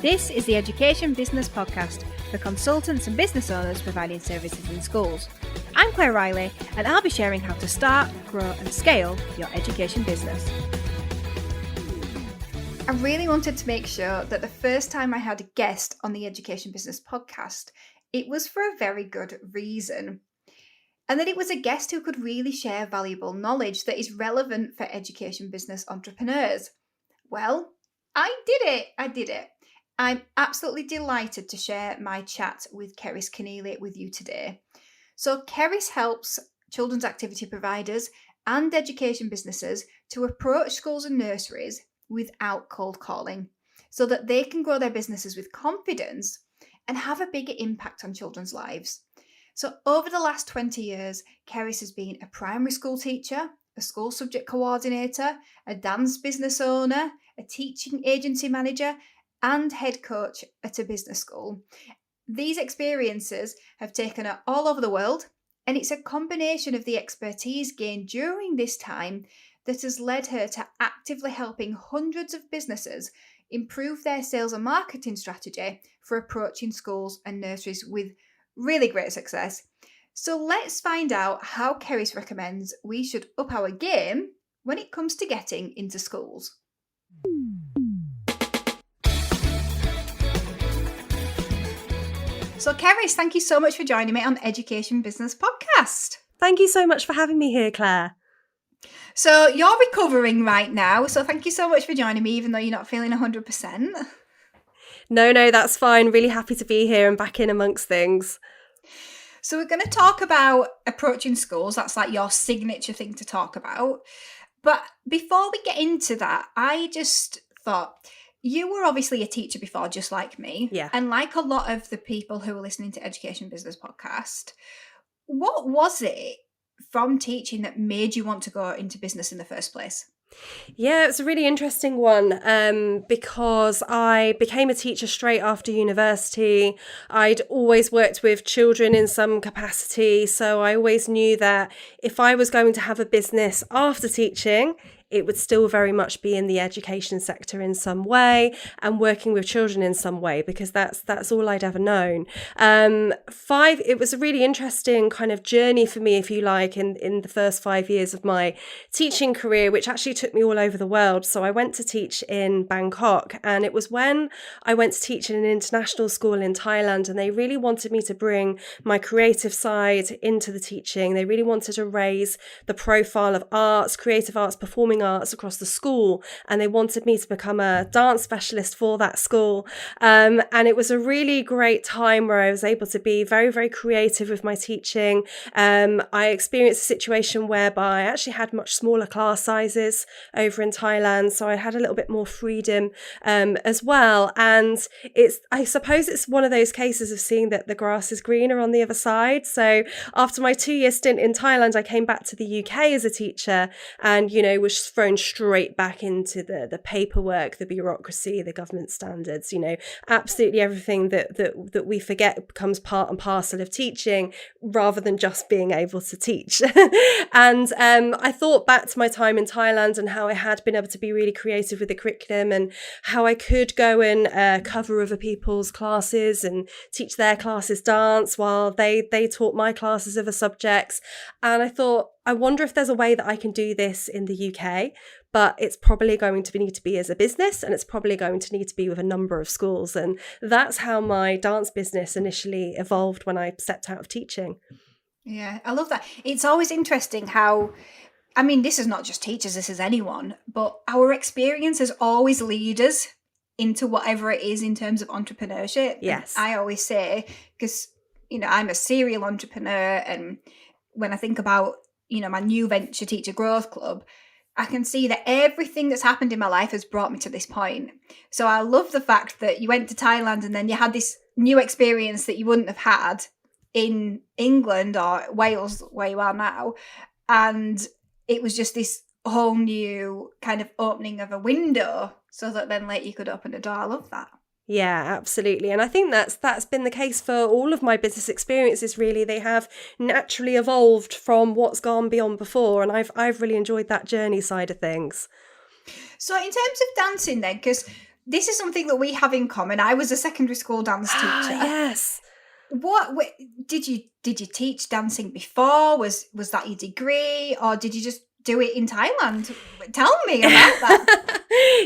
This is the Education Business Podcast for consultants and business owners providing services in schools. I'm Claire Riley, and I'll be sharing how to start, grow and scale your education business. I really wanted to make sure that the first time I had a guest on the Education Business Podcast, it was for a very good reason. And that it was a guest who could really share valuable knowledge that is relevant for education business entrepreneurs. Well, I did it. I'm absolutely delighted to share my chat with Cerys Keneally with you today. So Cerys helps children's activity providers and education businesses to approach schools and nurseries without cold calling so that they can grow their businesses with confidence and have a bigger impact on children's lives. So over the last 20 years, Cerys has been a primary school teacher, a school subject coordinator, a dance business owner, a teaching agency manager, and head coach at a business school. These experiences have taken her all over the world, and it's a combination of the expertise gained during this time that has led her to actively helping hundreds of businesses improve their sales and marketing strategy for approaching schools and nurseries with really great success. So let's find out how Cerys recommends we should up our game when it comes to getting into schools. So Cerys, thank you so much for joining me on Education Business Podcast. Thank you so much for having me here, Claire. So you're recovering right now, so thank you so much for joining me, even though you're not feeling 100%. No, that's fine. Really happy to be here and back in amongst things. So we're going to talk about approaching schools. That's like your signature thing to talk about. But before we get into that, I just thought, you were obviously a teacher before, just like me. Yeah. And like a lot of the people who are listening to Education Business Podcast, what was it from teaching that made you want to go into business in the first place? Yeah, it's a really interesting one because I became a teacher straight after university. I'd always worked with children in some capacity, so I always knew that if I was going to have a business after teaching, it would still very much be in the education sector in some way and working with children in some way, because that's all I'd ever known. It was a really interesting kind of journey for me, if you like, in the first 5 years of my teaching career, which actually took me all over the world. So I went to teach in Bangkok, and it was when I went to teach in an international school in Thailand, and they really wanted me to bring my creative side into the teaching. They really wanted to raise the profile of arts, creative arts, performing arts across the school, and they wanted me to become a dance specialist for that school, and it was a really great time where I was able to be very, very creative with my teaching. I experienced a situation whereby I actually had much smaller class sizes over in Thailand, so I had a little bit more freedom as well. And I suppose it's one of those cases of seeing that the grass is greener on the other side. So after my 2-year stint in Thailand, I came back to the UK as a teacher, and was thrown straight back into the paperwork, the bureaucracy, the government standards, absolutely everything that we forget becomes part and parcel of teaching rather than just being able to teach. And I thought back to my time in Thailand and how I had been able to be really creative with the curriculum and how I could go and cover other people's classes and teach their classes dance while they taught my classes other subjects. And I thought, I wonder if there's a way that I can do this in the UK, but it's probably going to need to be as a business, and it's probably going to need to be with a number of schools. And that's how my dance business initially evolved when I stepped out of teaching. Yeah, I love that. It's always interesting how, this is not just teachers, this is anyone, but our experiences always lead us into whatever it is in terms of entrepreneurship. Yes. And I always say, because, I'm a serial entrepreneur, and when I think about my new venture, Teacher Growth Club, I can see that everything that's happened in my life has brought me to this point. So I love the fact that you went to Thailand and then you had this new experience that you wouldn't have had in England or Wales, where you are now. And it was just this whole new kind of opening of a window so that then later you could open a door. I love that. Yeah, absolutely. And I think that's been the case for all of my business experiences, really. They have naturally evolved from what's gone beyond before. And I've really enjoyed that journey side of things. So in terms of dancing then, because this is something that we have in common. I was a secondary school dance Ah, teacher. yes. Did you teach dancing before? Was that your degree, or did you just do it in Thailand? Tell me about that.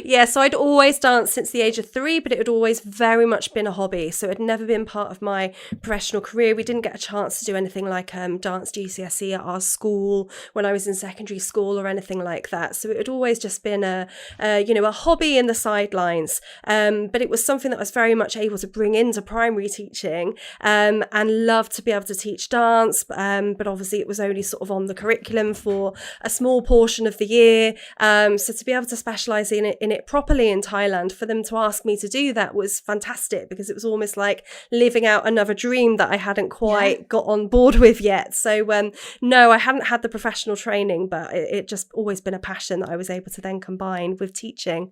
Yeah, so I'd always danced since the age of 3, but it had always very much been a hobby. So it had never been part of my professional career. We didn't get a chance to do anything like dance GCSE at our school when I was in secondary school or anything like that. So it had always just been a hobby in the sidelines. But it was something that I was very much able to bring into primary teaching, and loved to be able to teach dance. But obviously it was only sort of on the curriculum for a small portion of the year. So to be able to specialise in it properly in Thailand, for them to ask me to do that was fantastic, because it was almost like living out another dream that I hadn't quite got on board with yet. So no, I hadn't had the professional training, but it just always been a passion that I was able to then combine with teaching.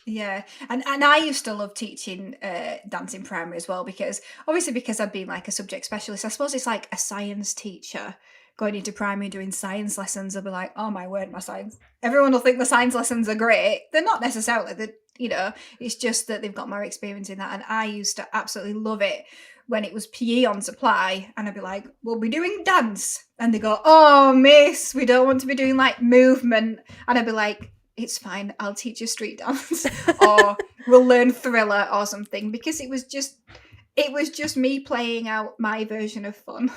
Yeah, and I used to love teaching dance in primary as well, because I'd been like a subject specialist. I suppose it's like a science teacher going into primary doing science lessons. I'll be like, oh my word, my science. Everyone will think the science lessons are great. They're not necessarily. It's just that they've got more experience in that. And I used to absolutely love it when it was PE on supply, and I'd be like, we'll be doing dance. And they go, oh, miss, we don't want to be doing like movement. And I'd be like, it's fine, I'll teach you street dance, or we'll learn thriller or something, because it was just me playing out my version of fun,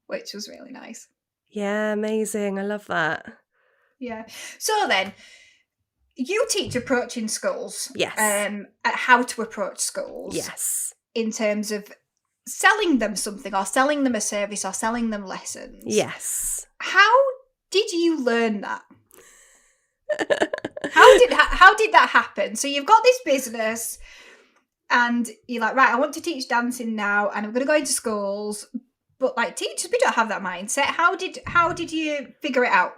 which was really nice. Yeah, amazing. I love that. Yeah. So then, you teach approach in schools. Yes. At how to approach schools. Yes. In terms of selling them something, or selling them a service, or selling them lessons. Yes. How did you learn that? How did that happen? So you've got this business, and you're like, right, I want to teach dancing now, and I'm going to go into schools. But like teachers, we don't have that mindset. How did you figure it out?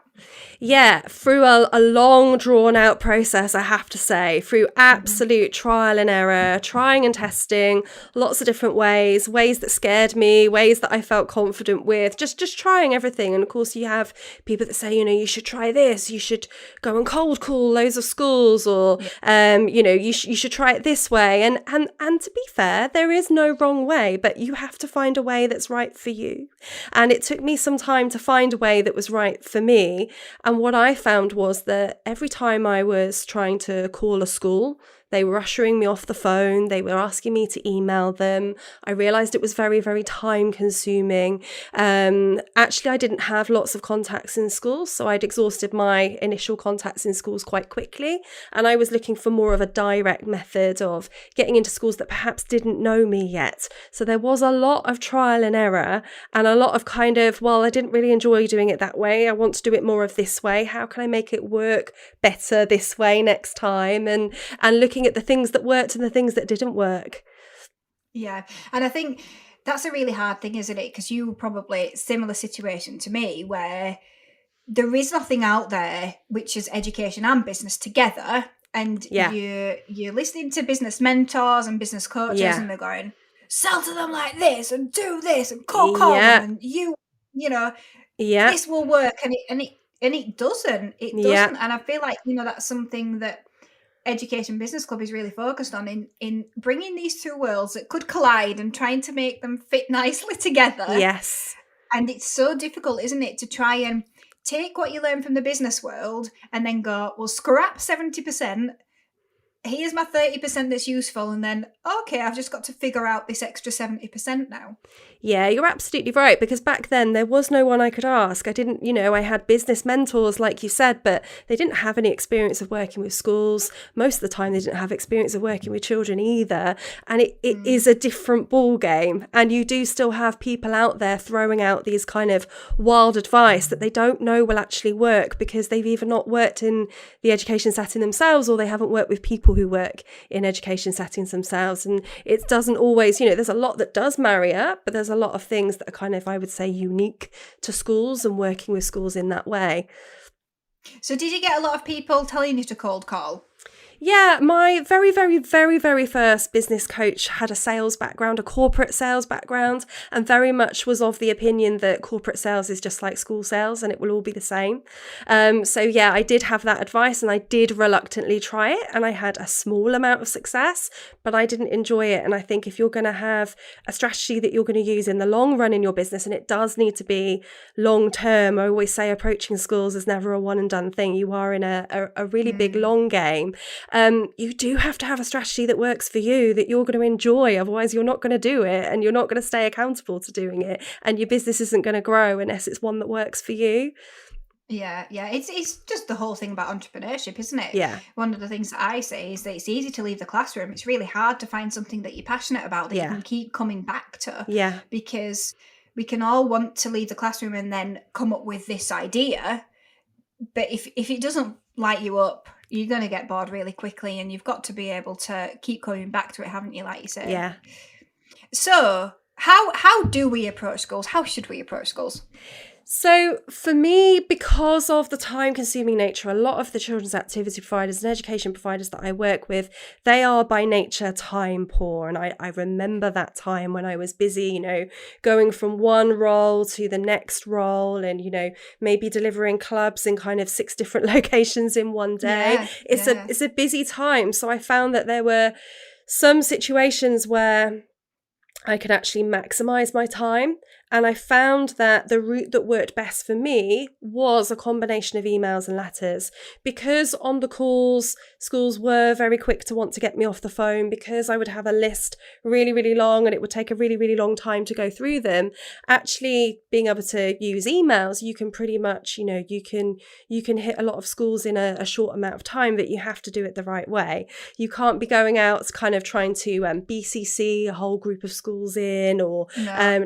Yeah, through a long drawn out process, I have to say, through absolute trial and error, trying and testing lots of different ways that scared me, ways that I felt confident with, just trying everything. And of course you have people that say, you should try this, you should go and cold call loads of schools, or you should try it this way. And to be fair, there is no wrong way, but you have to find a way that's right for you. And it took me some time to find a way that was right for me. And what I found was that every time I was trying to call a school, they were ushering me off the phone. They were asking me to email them. I realised it was very, very time consuming. Actually, I didn't have lots of contacts in schools, so I'd exhausted my initial contacts in schools quite quickly. And I was looking for more of a direct method of getting into schools that perhaps didn't know me yet. So there was a lot of trial and error, and a lot of I didn't really enjoy doing it that way. I want to do it more of this way. How can I make it work better this way next time? And looking at the things that worked and the things that didn't work. Yeah. And I think that's a really hard thing, isn't it? Because you probably similar situation to me, where there is nothing out there which is education and business together. And you're listening to business mentors and business coaches, and they're going, sell to them like this and do this and call them, and this will work, and it doesn't. It doesn't. And I feel like that's something that Education Business Club is really focused on, in bringing these two worlds that could collide and trying to make them fit nicely together. Yes. And it's so difficult, isn't it, to try and take what you learn from the business world and then go, well, scrap 70%. Here's my 30% that's useful, and then, okay, I've just got to figure out this extra 70% now. Yeah, you're absolutely right, because back then there was no one I could ask. I didn't, I had business mentors, like you said, but they didn't have any experience of working with schools. Most of the time they didn't have experience of working with children either. And it is a different ball game. And you do still have people out there throwing out these kind of wild advice that they don't know will actually work, because they've either not worked in the education setting themselves, or they haven't worked with people who work in education settings themselves. And it doesn't always, there's a lot that does marry up, but there's a lot of things that are kind of, I would say, unique to schools and working with schools in that way. So did you get a lot of people telling you to cold call? Yeah, my very, very, very, very first business coach had a sales background, a corporate sales background, and very much was of the opinion that corporate sales is just like school sales and it will all be the same. So yeah, I did have that advice and I did reluctantly try it, and I had a small amount of success, but I didn't enjoy it. And I think if you're going to have a strategy that you're going to use in the long run in your business, and it does need to be long term, I always say approaching schools is never a one and done thing. You are in a really big long game. You do have to have a strategy that works for you, that you're going to enjoy. Otherwise, you're not going to do it and you're not going to stay accountable to doing it. And your business isn't going to grow unless it's one that works for you. Yeah, it's just the whole thing about entrepreneurship, isn't it? Yeah. One of the things that I say is that it's easy to leave the classroom. It's really hard to find something that you're passionate about that you Yeah. can keep coming back to. Yeah. Because we can all want to leave the classroom and then come up with this idea, but if it doesn't light you up, you're going to get bored really quickly, and you've got to be able to keep coming back to it, haven't you, like you say? Yeah. So how do we approach schools? How should we approach schools? So for me, because of the time-consuming nature, a lot of the children's activity providers and education providers that I work with, they are by nature time poor. And I remember that time when I was busy, going from one role to the next role and, maybe delivering clubs in kind of 6 different locations in one day. It's a busy time. So I found that there were some situations where I could actually maximize my time. And I found that the route that worked best for me was a combination of emails and letters, because on the calls, schools were very quick to want to get me off the phone, because I would have a list really, really long and it would take a really, really long time to go through them. Actually being able to use emails, you can pretty much, you can hit a lot of schools in a short amount of time, but you have to do it the right way. You can't be going out kind of trying to BCC a whole group of schools in, or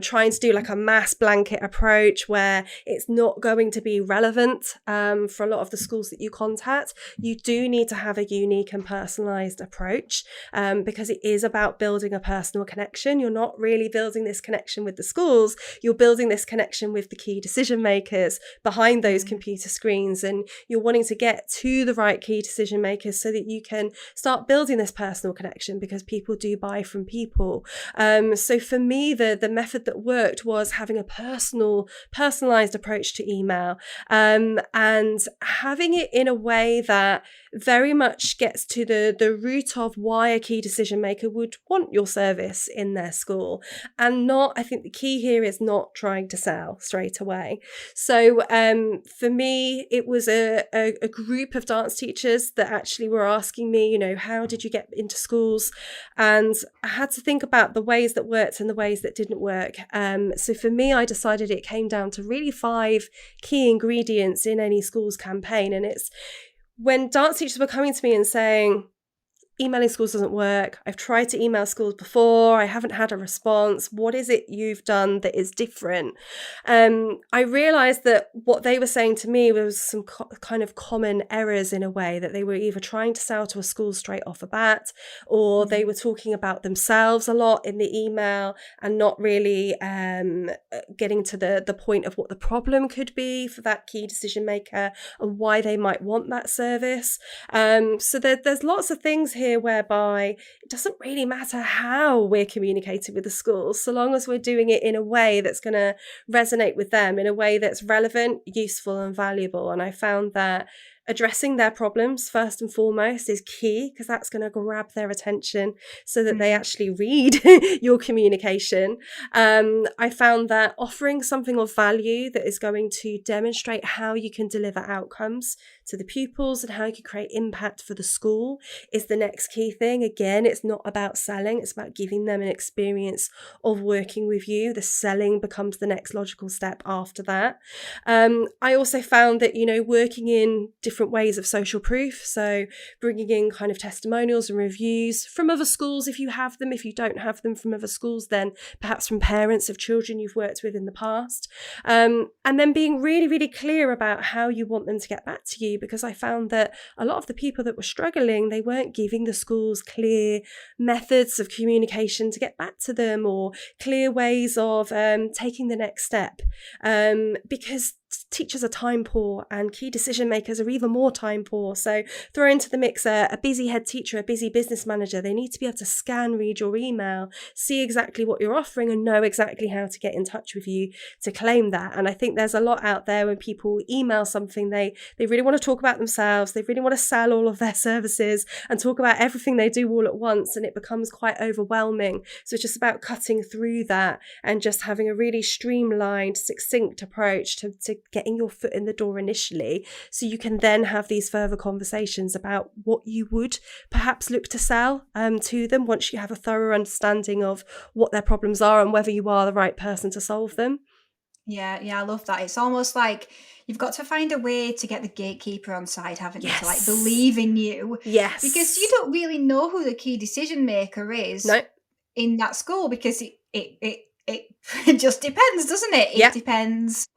trying to do like a mass blanket approach where it's not going to be relevant for a lot of the schools that you contact. You do need to have a unique and personalized approach because it is about building a personal connection. You're not really building this connection with the schools, you're building this connection with the key decision makers behind those computer screens, and you're wanting to get to the right key decision makers so that you can start building this personal connection, because people do buy from people. So for me, the method that worked was having a personalized approach to email, and having it in a way that very much gets to the root of why a key decision maker would want your service in their school, and not, I think the key here is not trying to sell straight away. So for me, it was a group of dance teachers that actually were asking me, how did you get into schools? And I had to think about the ways that worked and the ways that didn't work. So for me, I decided it came down to really 5 key ingredients in any school's campaign. And it's when dance teachers were coming to me and saying, emailing schools doesn't work. I've tried to email schools before. I haven't had a response. What is it you've done that is different? I realized that what they were saying to me was some kind of common errors, in a way that they were either trying to sell to a school straight off the bat, or they were talking about themselves a lot in the email and not really getting to the point of what the problem could be for that key decision maker and why they might want that service. So there's lots of things here whereby it doesn't really matter how we're communicating with the schools, so long as we're doing it in a way that's going to resonate with them, in a way that's relevant, useful and valuable. And I found that addressing their problems first and foremost is key, because that's going to grab their attention so that they actually read your communication. I found that offering something of value that is going to demonstrate how you can deliver outcomes to the pupils and how you can create impact for the school is the next key thing. Again, it's not about selling, it's about giving them an experience of working with you. The selling becomes the next logical step after that. I also found that, working in different ways of social proof, so bringing in kind of testimonials and reviews from other schools if you have them. If you don't have them from other schools, then perhaps from parents of children you've worked with in the past, and then being really, really clear about how you want them to get back to you, because I found that a lot of the people that were struggling, they weren't giving the schools clear methods of communication to get back to them, or clear ways of taking the next step, because teachers are time poor and key decision makers are even more time poor. So throw into the mix a busy head teacher, a busy business manager. They need to be able to scan, read your email, see exactly what you're offering and know exactly how to get in touch with you to claim that. And I think there's a lot out there when people email something, they really want to talk about themselves. They really want to sell all of their services and talk about everything they do all at once. And it becomes quite overwhelming. So it's just about cutting through that and just having a really streamlined, succinct approach to getting your foot in the door initially, so you can then have these further conversations about what you would perhaps look to sell to them once you have a thorough understanding of what their problems are and whether you are the right person to solve them. Yeah, I love that. It's almost like you've got to find a way to get the gatekeeper on side, haven't you? To like Yes. believe in you. Yes. Because you don't really know who the key decision maker is No. in that school, because it just depends, doesn't it? Yeah. It depends,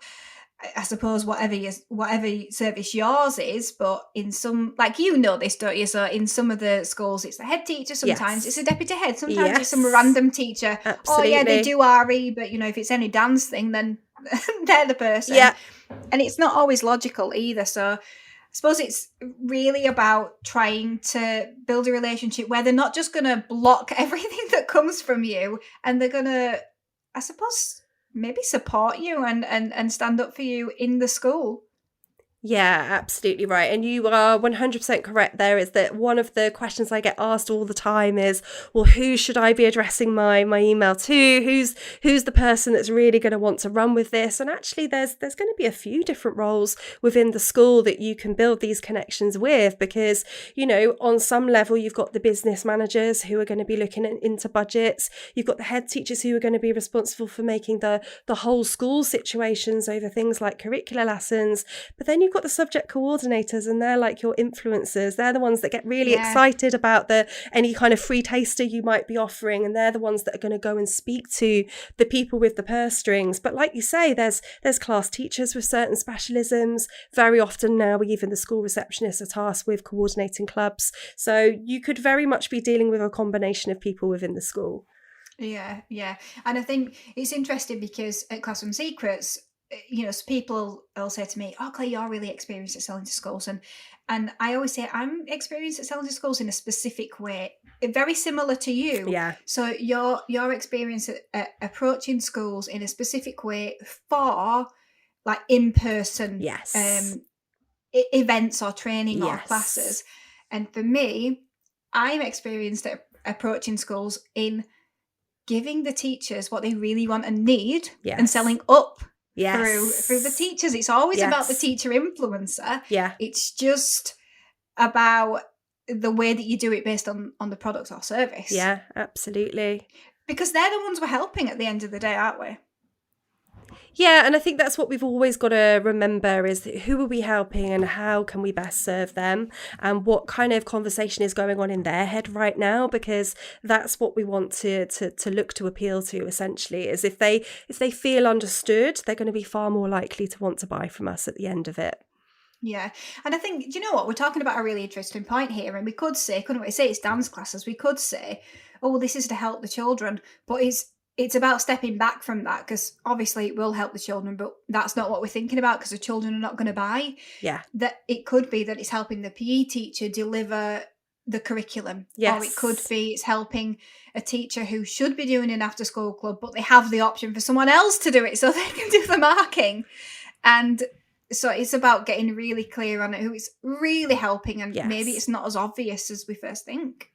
I suppose, whatever service yours is, but in some, like, you know this, don't you? So in some of the schools, it's the head teacher, sometimes Yes. it's a deputy head, sometimes Yes. it's some random teacher. Absolutely. Oh yeah, they do RE, but you know, if it's any dance thing, then they're the person. Yeah. And it's not always logical either. So I suppose it's really about trying to build a relationship where they're not just going to block everything that comes from you, and they're going to, I suppose, maybe support you and stand up for you in the school. Yeah, absolutely right. And you are 100% correct there, is that one of the questions I get asked all the time is, well, who should I be addressing my email to? Who's the person that's really going to want to run with this? And actually there's going to be a few different roles within the school that you can build these connections with, because, you know, on some level you've got the business managers who are going to be looking into budgets. You've got the head teachers who are going to be responsible for making the whole school situations over things like curricular lessons. But then you've got the subject coordinators, and they're like your influencers. They're the ones that get really excited about any kind of free taster you might be offering, and they're the ones that are going to go and speak to the people with the purse strings. But like you say, there's class teachers with certain specialisms. Very often now, even the school receptionists are tasked with coordinating clubs. So you could very much be dealing with a combination of people within the school. Yeah. And I think it's interesting because at Classroom Secrets, you know, people will say to me, "Oh, Claire, you're really experienced at selling to schools," and I always say I'm experienced at selling to schools in a specific way, very similar to you. Yeah. So your experience at approaching schools in a specific way for like in person, events or training or classes, and for me, I'm experienced at approaching schools in giving the teachers what they really want and need, and selling up. Through the teachers. It's always about the teacher influencer. It's just about the way that you do it based on the product or service. Yeah, absolutely. Because they're the ones we're helping at the end of the day, aren't we? Yeah, and I think that's what we've always got to remember, is who are we helping and how can we best serve them, and what kind of conversation is going on in their head right now, because that's what we want to look to appeal to, essentially, is if they feel understood, they're going to be far more likely to want to buy from us at the end of it. Yeah. And I think, do you know what? We're talking about a really interesting point here, and we could say, couldn't we, say it's dance classes, we could say, oh, well, this is to help the children, but it's about stepping back from that, because obviously it will help the children, but that's not what we're thinking about, because the children are not going to buy. Yeah. That it could be that it's helping the PE teacher deliver the curriculum. Yes. Or it could be it's helping a teacher who should be doing an after school club, but they have the option for someone else to do it so they can do the marking. And so it's about getting really clear on it, who it's really helping, and maybe it's not as obvious as we first think.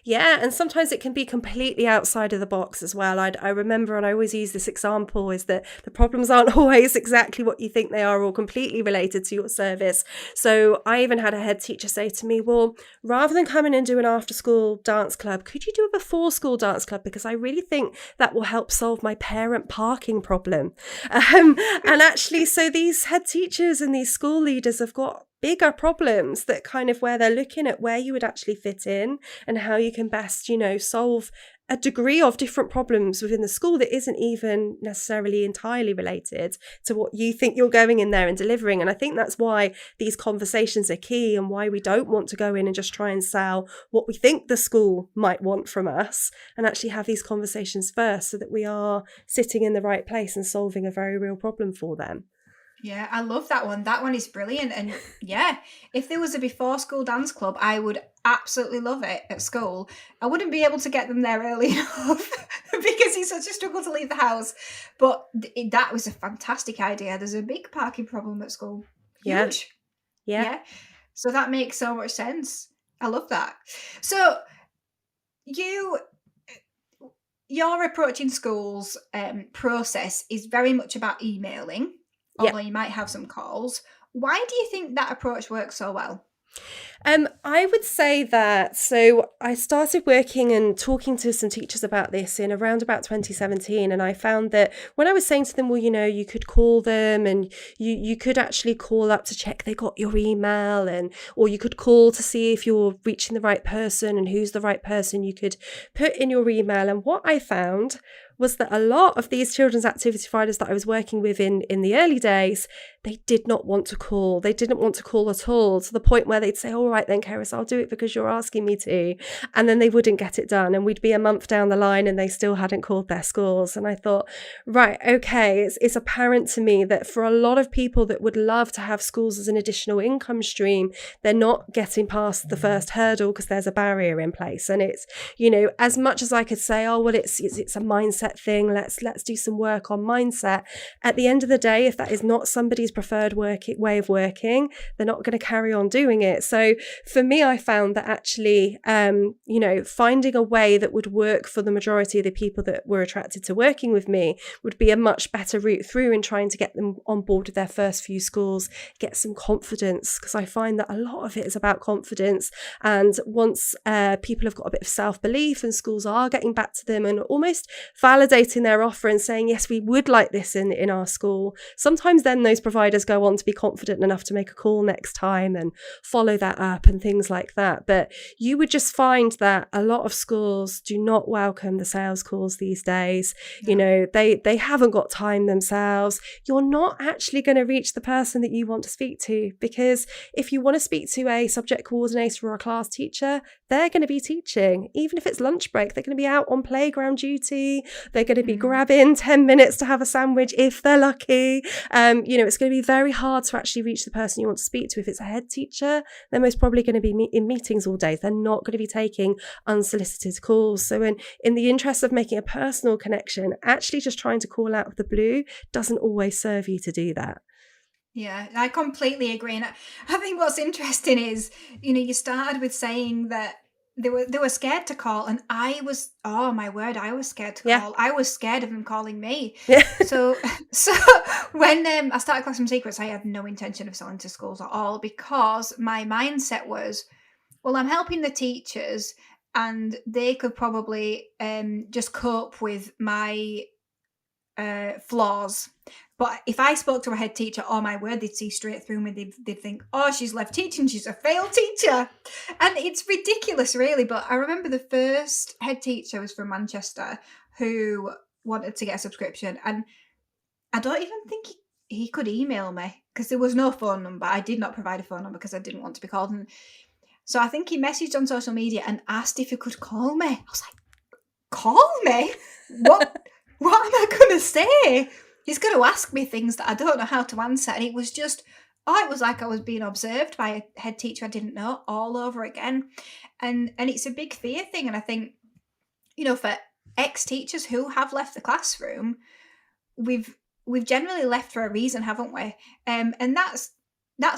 Yeah, and sometimes it can be completely outside of the box as well. I remember, and I always use this example, is that the problems aren't always exactly what you think they are or completely related to your service. So I even had a head teacher say to me, well, rather than coming and do an after school dance club, could you do a before school dance club? Because I really think that will help solve my parent parking problem. And actually, so these head teachers and these school leaders have got bigger problems, that kind of where they're looking at where you would actually fit in and how you can best, solve a degree of different problems within the school that isn't even necessarily entirely related to what you think you're going in there and delivering. And I think that's why these conversations are key, and why we don't want to go in and just try and sell what we think the school might want from us, and actually have these conversations first, so that we are sitting in the right place and solving a very real problem for them. Yeah, I love that one. That one is brilliant. And yeah, if there was a before school dance club, I would absolutely love it at school. I wouldn't be able to get them there early enough because it's such a struggle to leave the house. But that was a fantastic idea. There's a big parking problem at school. Yeah. Huge. Yeah. Yeah. So that makes so much sense. I love that. So you your approach in schools process is very much about emailing, Yeah. although you might have some calls. Why do you think that approach works so well? I would say that, so I started working and talking to some teachers about this in around about 2017. And I found that when I was saying to them, well, you could call them and you could actually call up to check they got your email, or you could call to see if you're reaching the right person and who's the right person you could put in your email. And what I found was that a lot of these children's activity providers that I was working with in the early days, they did not want to call. They didn't want to call at all, to the point where they'd say, all right then, Cerys, I'll do it because you're asking me to. And then they wouldn't get it done. And we'd be a month down the line and they still hadn't called their schools. And I thought, right, okay, it's apparent to me that for a lot of people that would love to have schools as an additional income stream, they're not getting past the first hurdle because there's a barrier in place. And it's, as much as I could say, oh, well, it's a mindset thing, let's do some work on mindset. At the end of the day, if that is not somebody's preferred way of working, they're not going to carry on doing it. So for me, I found that actually, finding a way that would work for the majority of the people that were attracted to working with me would be a much better route through in trying to get them on board with their first few schools, get some confidence, because I find that a lot of it is about confidence. And once people have got a bit of self-belief and schools are getting back to them and almost validating their offer and saying, yes, we would like this in our school, sometimes then those providers go on to be confident enough to make a call next time and follow that up and things like that. But you would just find that a lot of schools do not welcome the sales calls these days. No. They haven't got time themselves. You're not actually going to reach the person that you want to speak to, because if you want to speak to a subject coordinator or a class teacher, they're going to be teaching. Even if it's lunch break, they're going to be out on playground duty. They're going to be grabbing 10 minutes to have a sandwich if they're lucky. It's going to be very hard to actually reach the person you want to speak to. If it's a head teacher, they're most probably going to be in meetings all day. They're not going to be taking unsolicited calls. So in the interest of making a personal connection, actually just trying to call out of the blue doesn't always serve you to do that. Yeah, I completely agree. And I think what's interesting is, you started with saying that they were scared to call, and I was, oh my word, I was scared to call. I was scared of them calling me. Yeah. So when I started Classroom Secrets, I had no intention of selling to schools at all, because my mindset was, well, I'm helping the teachers and they could probably just cope with my flaws. But if I spoke to a head teacher, oh my word, they'd see straight through me. They'd think, oh, she's left teaching, she's a failed teacher. And it's ridiculous, really. But I remember the first head teacher was from Manchester who wanted to get a subscription. And I don't even think he could email me, because there was no phone number. I did not provide a phone number because I didn't want to be called. And so I think he messaged on social media and asked if he could call me. I was like, call me? What am I going to say? He's going to ask me things that I don't know how to answer. And it was just, it was like I was being observed by a head teacher I didn't know all over again. And it's a big fear thing. And I think, for ex-teachers who have left the classroom, we've generally left for a reason, haven't we? And that's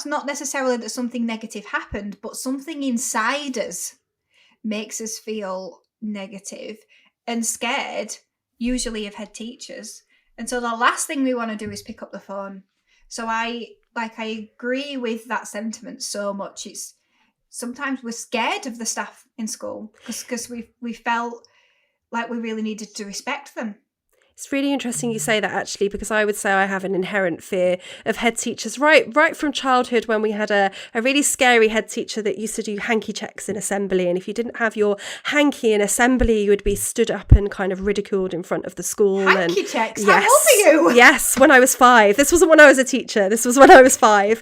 not necessarily that something negative happened, but something inside us makes us feel negative and scared, usually of head teachers. And so the last thing we want to do is pick up the phone. So I agree with that sentiment so much. It's sometimes we're scared of the staff in school because we felt like we really needed to respect them. It's really interesting you say that, actually, because I would say I have an inherent fear of head teachers right from childhood, when we had a really scary head teacher that used to do hanky checks in assembly. And if you didn't have your hanky in assembly, you would be stood up and kind of ridiculed in front of the school. Hanky checks? Yes, how old are you? Yes, when I was 5. This wasn't when I was a teacher. This was when I was 5.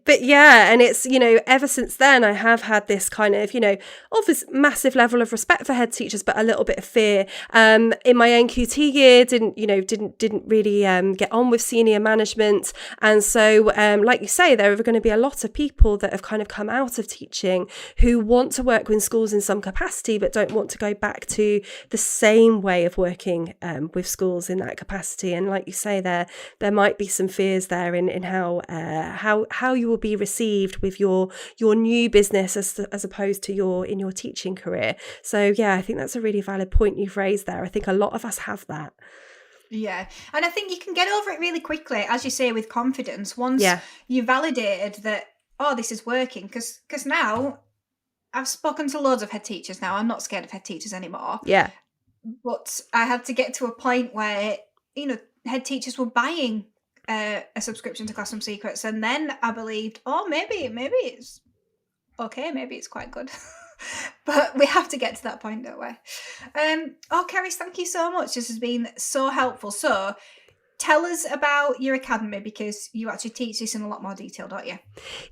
But yeah, and it's, ever since then I have had this kind of, this massive level of respect for head teachers, but a little bit of fear. in my NQT year, didn't really get on with senior management. And so, like you say, there are going to be a lot of people that have kind of come out of teaching who want to work with schools in some capacity, but don't want to go back to the same way of working with schools in that capacity. And like you say, there might be some fears there in how you will be received with your new business as opposed to your teaching career. So yeah, I think that's a really valid point you've raised there. I think a lot of us have that. Yeah. And I think you can get over it really quickly, as you say, with confidence, once Yeah. you validated that, oh, this is working. Because now I've spoken to loads of head teachers now. I'm not scared of head teachers anymore. Yeah. But I had to get to a point where, head teachers were buying a subscription to Classroom Secrets. And then I believed, oh, maybe it's okay. Maybe it's quite good. But we have to get to that point, don't we? Cerys, thank you so much. This has been so helpful. So tell us about your academy, because you actually teach this in a lot more detail, don't you?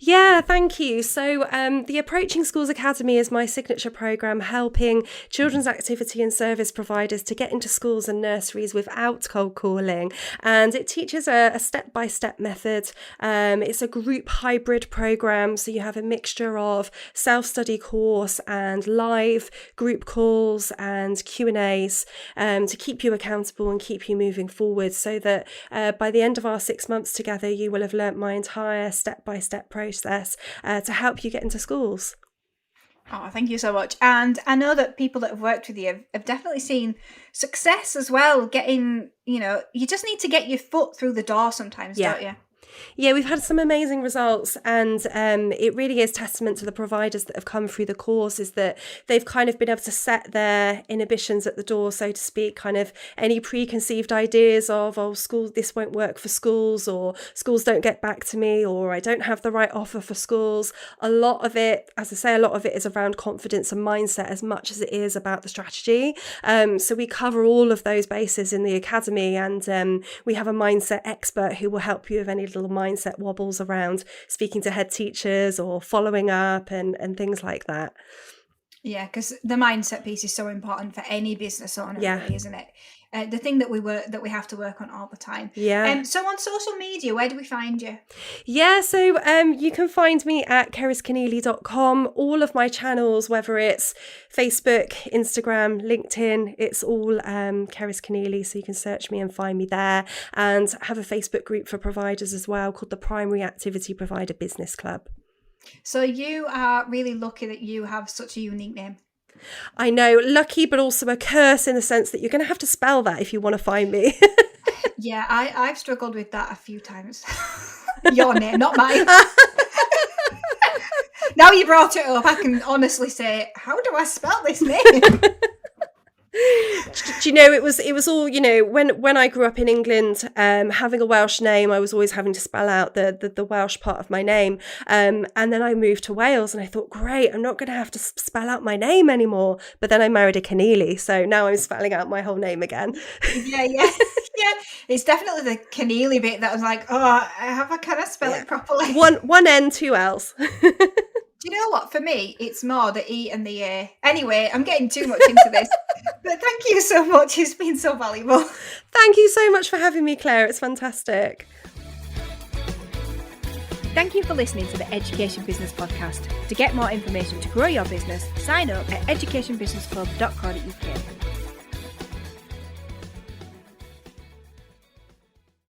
Yeah, thank you. So the Approaching Schools Academy is my signature programme, helping children's activity and service providers to get into schools and nurseries without cold calling. And it teaches a step-by-step method. It's a group hybrid programme, so you have a mixture of self-study course and live group calls and Q&As to keep you accountable and keep you moving forward, so that by the end of our 6 months together, you will have learnt my entire step-by-step process to help you get into schools. Oh, thank you so much. And I know that people that have worked with you have definitely seen success as well. Getting, you just need to get your foot through the door sometimes, don't you? Yeah, we've had some amazing results, and it really is testament to the providers that have come through the course, is that they've kind of been able to set their inhibitions at the door, so to speak, kind of any preconceived ideas of, schools, this won't work for schools, or schools don't get back to me, or I don't have the right offer for schools. A lot of it, as I say, is around confidence and mindset as much as it is about the strategy. So we cover all of those bases in the academy, and we have a mindset expert who will help you with any little mindset wobbles around speaking to head teachers or following up and things like that. Yeah, because the mindset piece is so important for any business owner, really, isn't it? The thing that we have to work on all the time. Yeah. So on social media, where do we find you? Yeah, so you can find me at ceryskeneally.com. All of my channels, whether it's Facebook, Instagram, LinkedIn, it's all Cerys Keneally, so you can search me and find me there. And I have a Facebook group for providers as well called the Primary Activity Provider Business Club. So you are really lucky that you have such a unique name. I know, lucky, but also a curse in the sense that you're going to have to spell that if you want to find me. Yeah, I've struggled with that a few times. Your name, not mine. Now you brought it up, I can honestly say, how do I spell this name? Do you know, it was all, when I grew up in England, having a Welsh name, I was always having to spell out the Welsh part of my name. And then I moved to Wales and I thought, great, I'm not going to have to spell out my name anymore. But then I married a Keneally, so now I'm spelling out my whole name again. Yeah. It's definitely the Keneally bit that I was like, can I spell it properly? One N, two L's. Do you know what? For me, it's more the E and the A. Anyway, I'm getting too much into this. But thank you so much. It's been so valuable. Thank you so much for having me, Claire. It's fantastic. Thank you for listening to the Education Business Podcast. To get more information to grow your business, sign up at educationbusinessclub.co.uk.